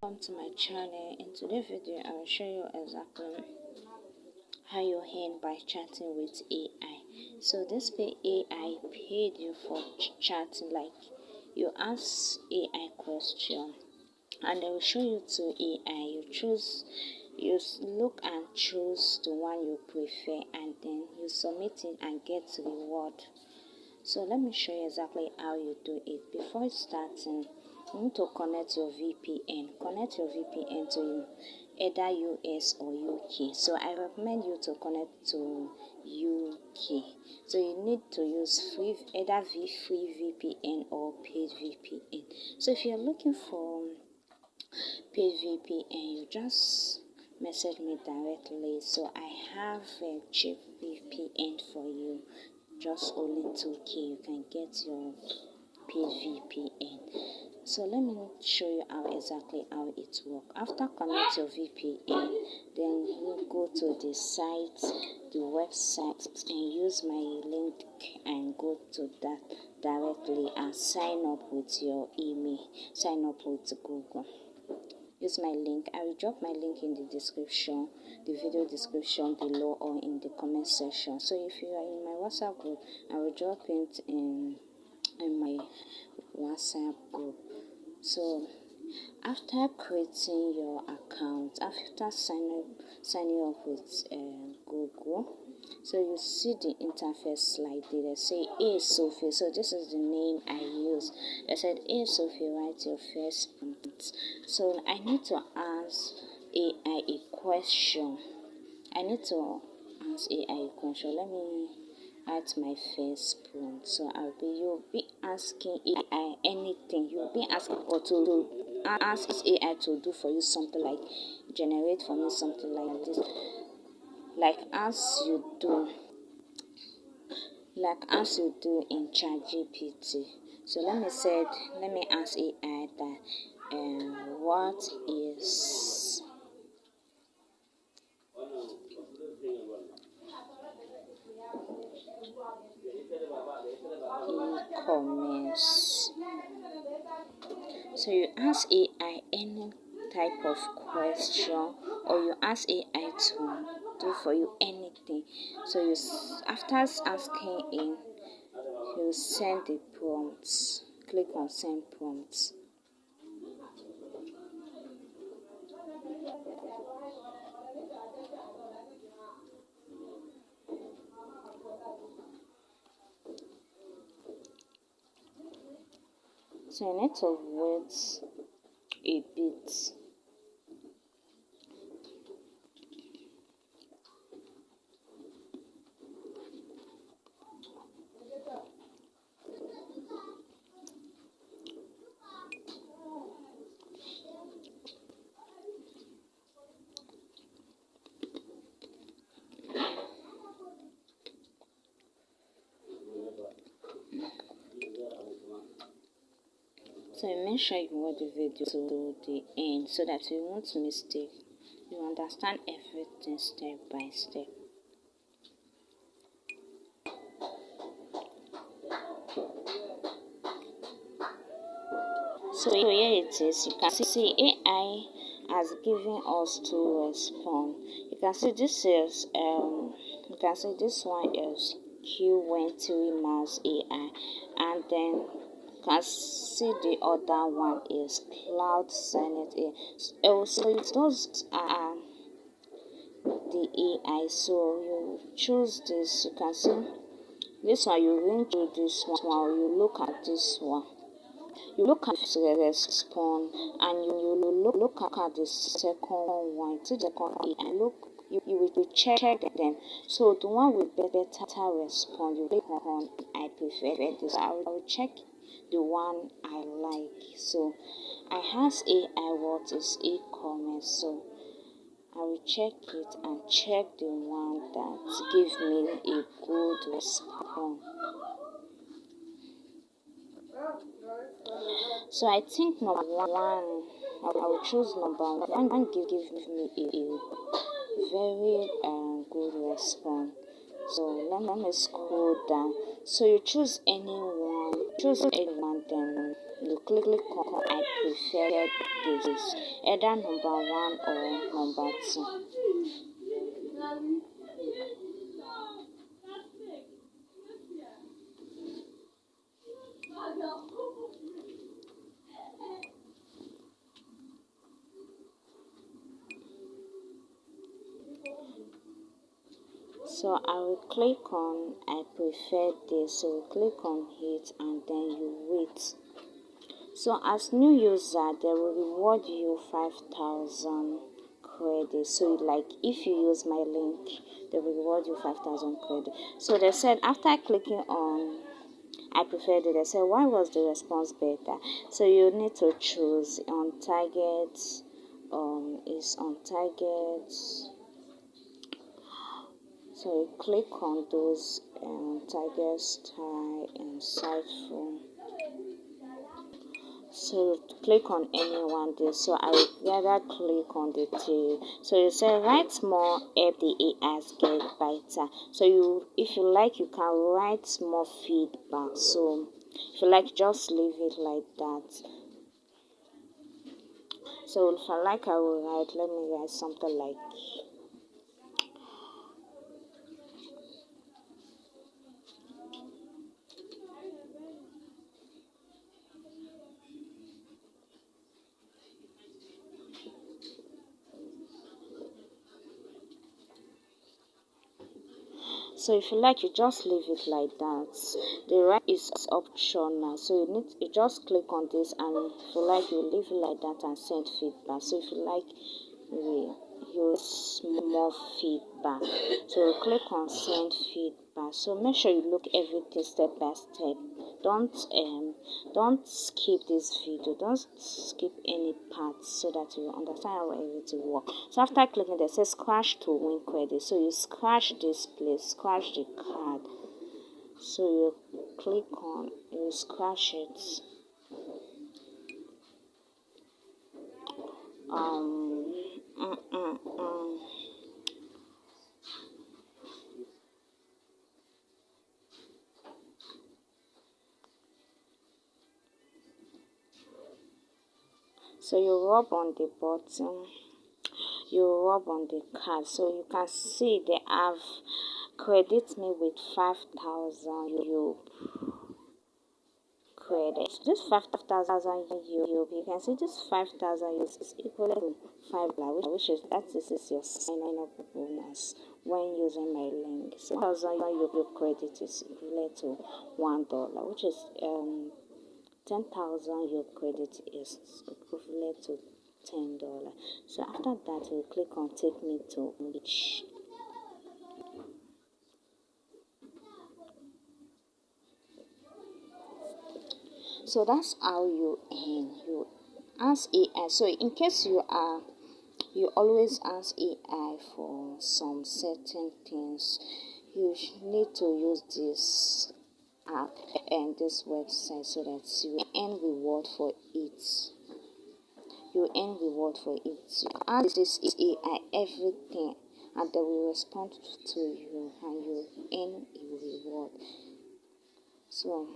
Welcome to my channel. In today's video I will show you exactly how you earn by chatting with AI. So this AI paid you for chatting, like you ask AI question and they will show you to AI. Look and choose the one you prefer and then you submit it and get reward. So let me show you exactly how you do it. Before starting, you need to connect your VPN. Connect your VPN to either US or UK. So I recommend you to connect to UK. So you need to use either free VPN or paid VPN. So if you're looking for paid VPN, you just message me directly. So I have a cheap VPN for you. Just only 2k you can get your paid VPN. So let me show you exactly how it works. After connect your VPN, then you go to the site, the website, and use my link and go to that directly and sign up with your email. Sign up with Google. Use my link. I will drop my link in the description, the video description below, or in the comment section. So if you are in my WhatsApp group, I will drop it in my WhatsApp group. So after creating your account, after signing up with Google, so you see the interface like this. They say, "Hey Sophie," so this is the name I use. I said, "Hey Sophie, write your first prompt." So I need to ask AI a question. Let me write my first prompt. So you'll be asking AI anything. You'll be asking or to ask AI to do for you something like generate for me something like this, like as you do in Chatgpt. So let me ask AI that what is e-commerce. So you ask AI any type of question, or you ask AI to do for you anything. So after asking him, you send the prompts. Click on send prompts. So you need to wait a bit. So make sure you watch the video to the end so that you won't mistake. You understand everything step by step. So here it is. You can see AI has given us to respond. You can see this is this one is Q23 Mars AI, and then you can see the other one is Cloud Senate AI. So those are the AI. So you choose this. You can see this one. You ring to this one. You look at this one. You look at the response and you look at the second one. To the second AI, you will check them. So the one with better response, you click on I prefer this. I will check the one I like. So I ask AI what is e-commerce. So I will check it and check the one that gives me a good response. So I think number one, I will choose number one. Give me a very good response. So let me scroll down. So you choose anyone, then you click on I prefer this, either number 1 or number 2. So I will click on I prefer this. So you click on it and then you wait. So as new user, they will reward you 5,000 credits. So like if you use my link, they will reward you 5,000 credits. So they said after clicking on I preferred it, they said why was the response better? So you need to choose on target, is on target. So you click on those target style and insightful. So click on any one there. So I would rather click on the 3. So you say write more, help the AIs get better. So you, if you like, you can write more feedback. So if you like, just leave it like that. So if I like, I will write. Let me write something like. So if you like, you just leave it like that. The right is optional, so you just click on this, and if you like, you leave it like that and send feedback. So if you like, you use more feedback. So you click on send feedback. So make sure you look everything step by step. Don't skip this video. Don't skip any parts so that you understand how everything works. So after clicking, they say scratch to win credit. So you scratch this place, scratch the card. So you click on, you scratch it. Um. Mm, mm, mm. So you rub on the button, you rub on the card, so you can see they have credit me with 5,000 Yupp credit. This 5,000 Yupp, you can see this 5,000 is equal to $5, which is this is your sign up bonus when using my link. So 1,000 Yupp credit is equal to $1, which is 10,000 your credit is equivalent to $10. So after that, you click on take me to which. So that's how you earn. You ask AI. So in case you always ask AI for some certain things, you need to use this app and this website so that you earn reward for it. You earn reward for it. You ask this AI everything and they will respond to you and you earn a reward. So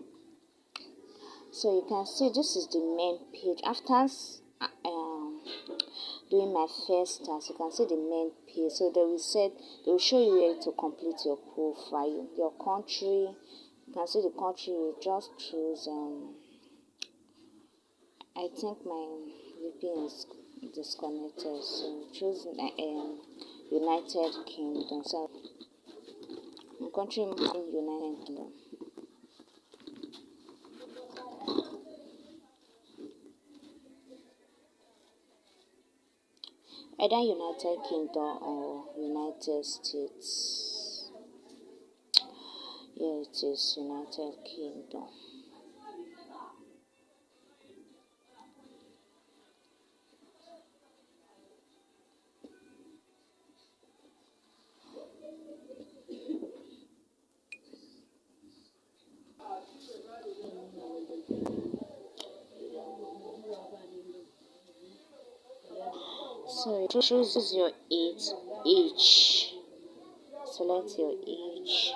you can see this is the main page. After doing my first task, you can see the main page. So they will show you where to complete your profile, your country. You can see the country. You just choose I think my VPN is disconnected, so choose United Kingdom. So my country in United Kingdom. Either United Kingdom or United States. Yeah, it is United Kingdom. So you choose your age. Select your age.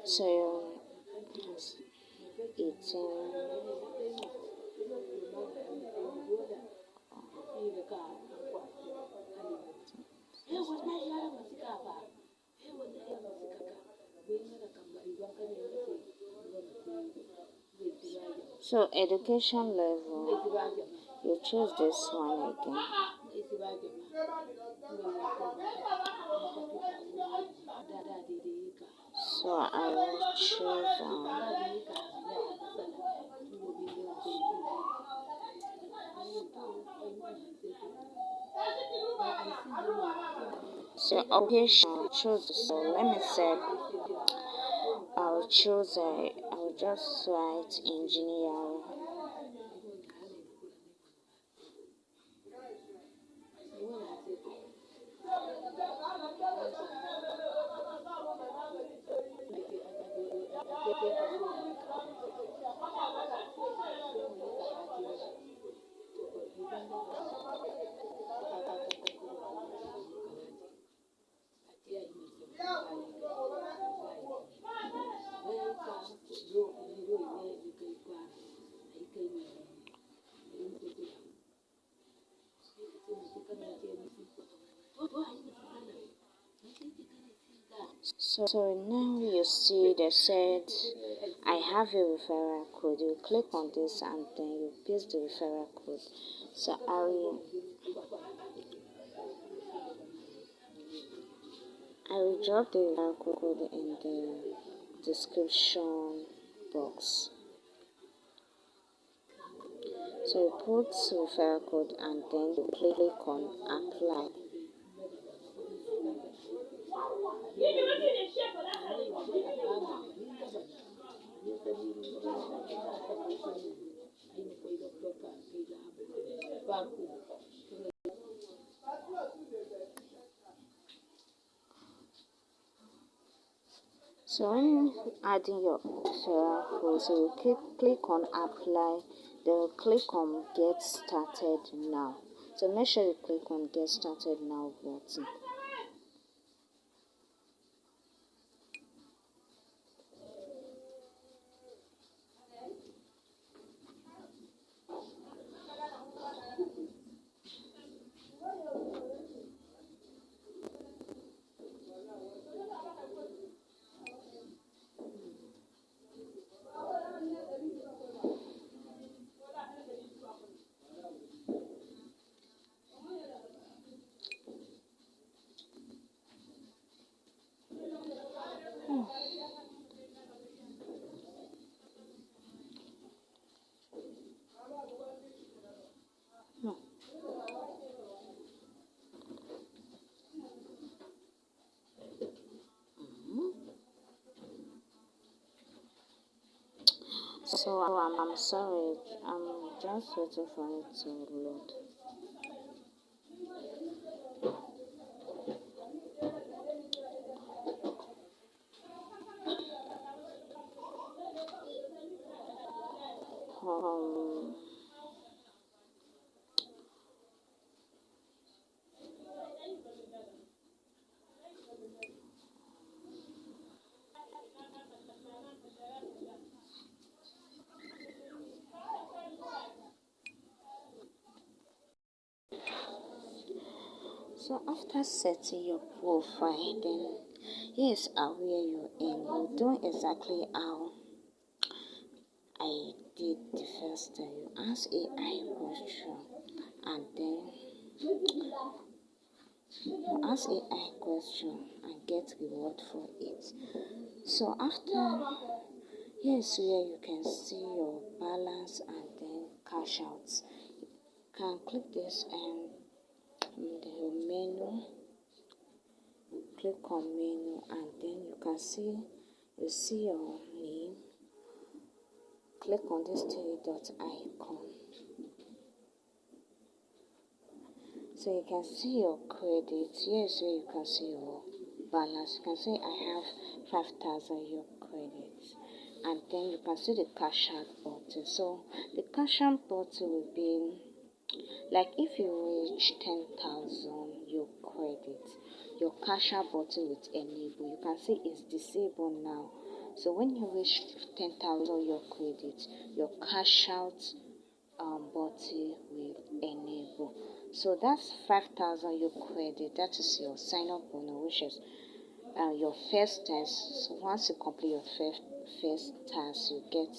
So So education level, you choose this one again. So I will choose so occasion choose. So let me say I'll choose I'll just write engineering. So now you see they said I have a referral code. You click on this and then you paste the referral code. So I will drop the referral code in the description box. So you put referral code and then you click on apply. So when adding your referral code, so you click on apply, then you click on get started now. So make sure you click on get started now button. So I'm sorry, I'm just waiting for it to load. Um, so after setting your profile, then here's where you're in. You do exactly how I did the first time. You ask AI question and then you ask AI question and get reward for it. So after, here's where you can see your balance and then cash out. You can click this and the menu, click on menu and then you see your name. Click on this three dot icon. So you can see your credit. Here's where you can see your balance. You can say I have 5,000 your credits. And then you can see the cash out button. So the cash out button will be like if you reach 10,000 your credit, your cash out button will enable. You can see it's disabled now. So when you reach 10,000 your credit, your cash out button will enable. So that's 5,000 your credit. That is your sign up bonus, which is your first test. So once you complete your first task, you get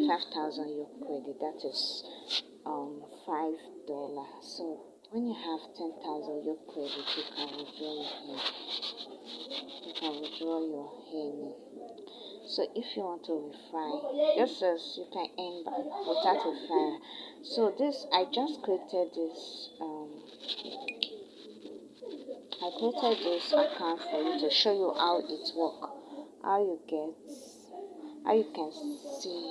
5,000 your credit. That is $5. So when you have 10,000 your credit, you can withdraw your hand. You can withdraw your hand. So if you want to refer, this is you can earn without referral. So this I just created this I created this account for you to show you how it works, how you can see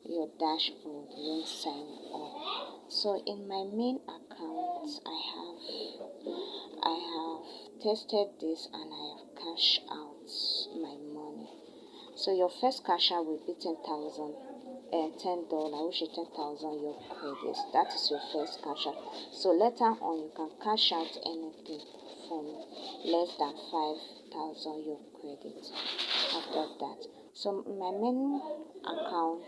your dashboard when sign up. So in my main account I have tested this and I have cashed out my money. So your first cash out will be $10, which is 10,000 your credits. That is your first cash out. So later on you can cash out anything from less than 5,000 your credits after that. So my main account,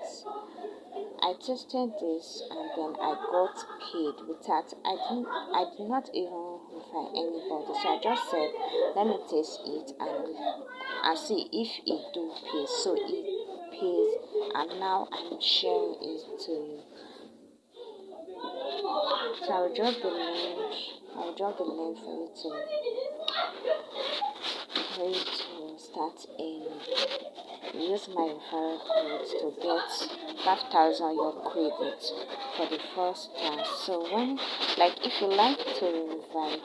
I tested this and then I got paid without I did not even refer anybody. So I just said let me test it and see if it do pay. So it pays and now I'm sharing it to you. So I'll drop the link. I'll drop the link for you to start in. Use my referral code to get 5,000 your credit for the first time. So when, like, if you like to invite,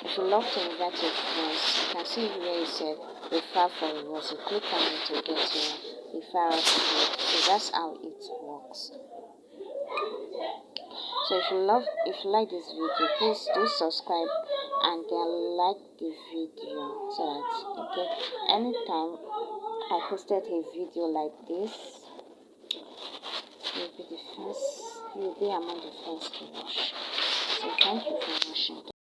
if you love to invite your friends, you can see where it said refer for rewards. You click on it to get your referral code. So that's how it works. So if you like this video, please do subscribe and then like the video so that anytime I posted a video like this, you'll be among the first to watch. So thank you for watching.